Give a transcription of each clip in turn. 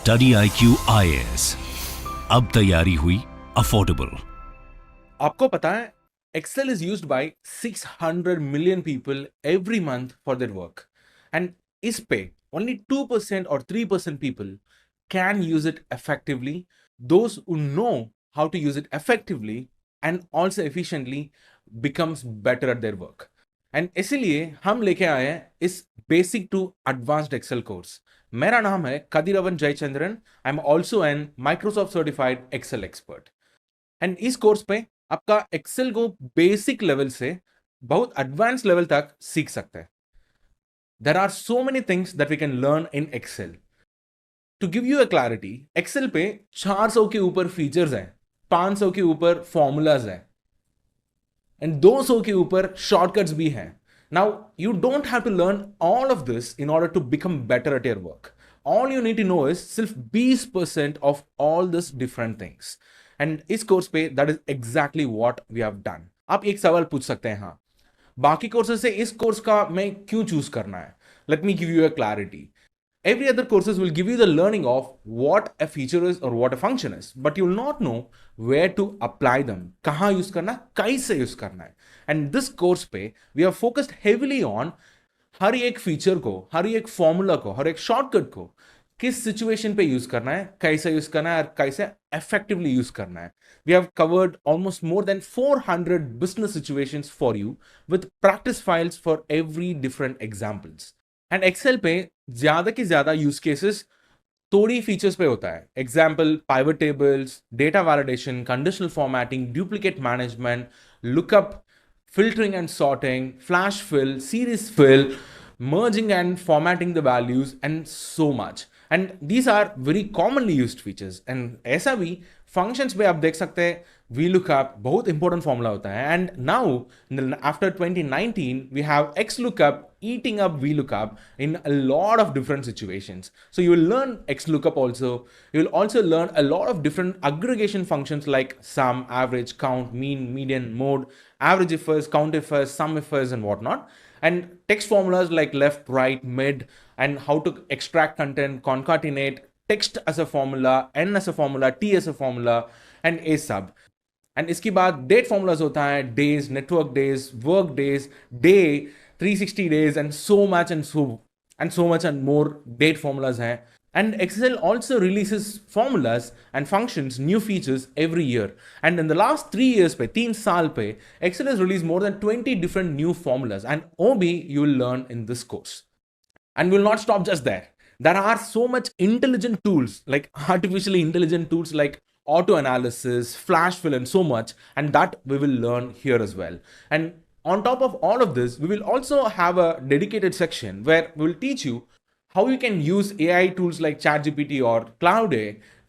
StudyIQ IAS, अब तैयारी हुई अफोर्डेबल। आपको पता है Excel is used by 600 million people every month for their work, and इस पे only 2% or 3% people can use it effectively. Those who know how to use it effectively and also efficiently becomes better at their work. And इसीलिए हम लेके आए हैं इस basic to advanced Excel course. मेरा नाम है Kadiravan Jayachandran. I am also an Microsoft certified Excel expert. And इस कोर्स पे आपका एक्सेल को बेसिक लेवल से बहुत एडवांस लेवल तक सीख सकते हैं। There are so many things that we can learn in Excel. To give you a clarity, Excel पे 400 के ऊपर फीचर्स हैं, 500 के ऊपर फॉर्मूलाज हैं एंड 200 के ऊपर शॉर्टकट्स भी हैं। Now you don't have to learn all of this in order to become better at your work. All you need to know is सिर्फ 20% of all this different things. And इस course पे that is exactly what we have done. आप एक सवाल पूछ सकते हैं, हाँ बाकी कोर्सेज से इस कोर्स का मैं क्यों चूज करना है? Let me give you a clarity. Every other courses will give you the learning of what a feature is or what a function is, but you will not know where to apply them. कहाँ use करना, कैसे use करना है. And this course पे we have focused heavily on हर एक feature को, हर एक formula को, हर एक shortcut को किस situation पे use करना है, कैसे use करना है और कैसे effectively use करना है. We have covered almost more than 400 business situations for you with practice files for every different examples. And Excel पे ज्यादा की ज्यादा यूज केसेस थोड़ी फीचर्स पे होता है। Example pivot tables, data validation, conditional formatting, duplicate management, lookup, filtering and sorting, flash fill, series fill, merging and formatting the values, and so much. And these are very commonly used features. And ऐसा भी functions पे आप देख सकते हैं, VLOOKUP बहुत important formula होता है. And now after 2019 we have XLOOKUP eating up VLOOKUP in a lot of different situations. So you will learn XLOOKUP also. You will also learn a lot of different aggregation functions like sum, average, count, mean, median, mode, average ifs, count ifs, sum ifs, and whatnot. And text formulas like left, right, mid, and how to extract content, concatenate, text as a formula, n as a formula, t as a formula, and a sub. And इसके बाद date formulas होता है, days, network days, work days, day, 360 days, and so much and more date formulas हैं. And Excel also releases formulas and functions, new features every year. And in the last 3 years पे, 3 साल पे, Excel has released more than 20 different new formulas, and OB you will learn in this course. And we'll not stop just there. There are so much intelligent tools, like artificially intelligent tools like auto analysis, flash fill, and so much, and that we will learn here as well. And on top of all of this, we will also have a dedicated section where we will teach you how you can use AI tools like ChatGPT or Cloud A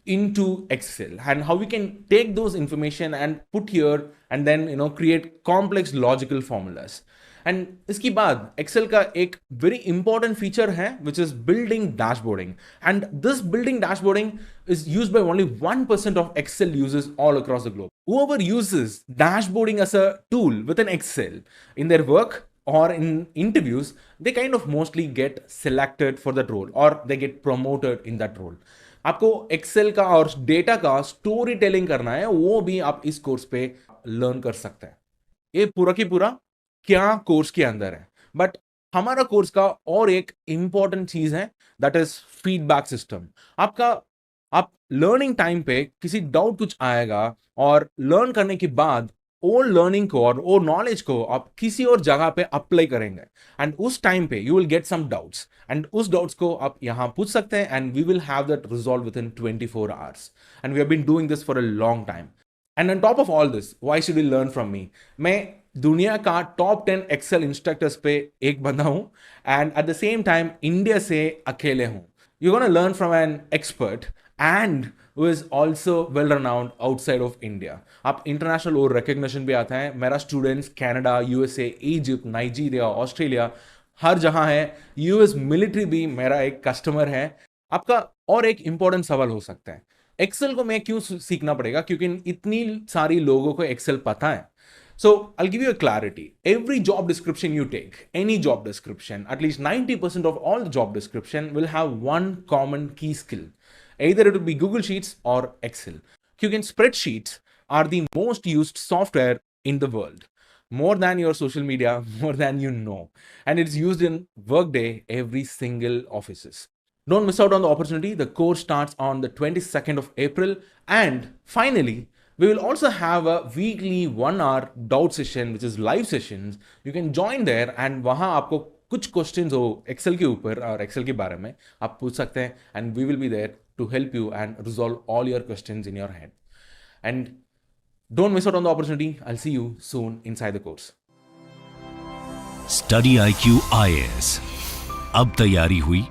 into Excel, and how we can take those information and put here and then create complex logical formulas. And इसके बाद Excel का एक very important feature है which is building dashboarding. And this building dashboarding is used by only 1% of Excel users all across the globe. Whoever uses dashboarding as a tool within Excel in their work or in interviews, they kind of mostly get selected for that role or they get promoted in that role. आपको Excel का और data का story telling करना है, वो भी आप इस कोर्स पे लर्न कर सकते हैं। ये पूरा की पूरा क्या कोर्स के अंदर है, बट हमारा कोर्स का और एक इंपॉर्टेंट चीज है, दैट इज फीडबैक सिस्टम। आप लर्निंग टाइम पे किसी डाउट कुछ आएगा और लर्न करने के बाद ओल्ड लर्निंग को और वो नॉलेज को आप किसी और जगह पे अप्लाई करेंगे, एंड उस टाइम पे you will get some doubts, and उस डाउट्स को आप यहाँ पूछ सकते हैं, and we will have that resolved within 24 hours. And we have been doing this for a long time. And on top of all this, why should you learn from me? मैं दुनिया का top 10 Excel instructors पे एक बंदा हूं, and at the same time India से अकेले हूं. You gonna learn from an expert and who is also well renowned outside of India. आप इंटरनेशनल और रिकग्निशन भी आता है. मेरा students Canada, USA, Egypt, Nigeria, Australia, हर जहां है. यूएस मिलिट्री भी मेरा एक कस्टमर है. आपका और एक इंपॉर्टेंट सवाल हो सकता है, एक्सेल को मैं क्यों सीखना पड़ेगा? क्योंकि इतनी सारी लोगों को एक्सेल पता है. So I'll give you a clarity. Every job description you take, any job description, at least 90% of all the job description will have one common key skill. Either it will be Google Sheets or Excel. Because spreadsheets are the most used software in the world. More than your social media, more than you know. And it's used in Workday, every single offices. Don't miss out on the opportunity. The course starts on the 22nd of April. And finally, we will also have a weekly 1 hour doubt session, which is live sessions. You can join there and वहाँ आपको कुछ questions हो Excel के ऊपर और Excel के बारे में आप पूछ सकते हैं, and we will be there to help you and resolve all your questions in your head. And don't miss out on the opportunity. I'll see you soon inside the course. StudyIQ IAS, अब तैयारी हुई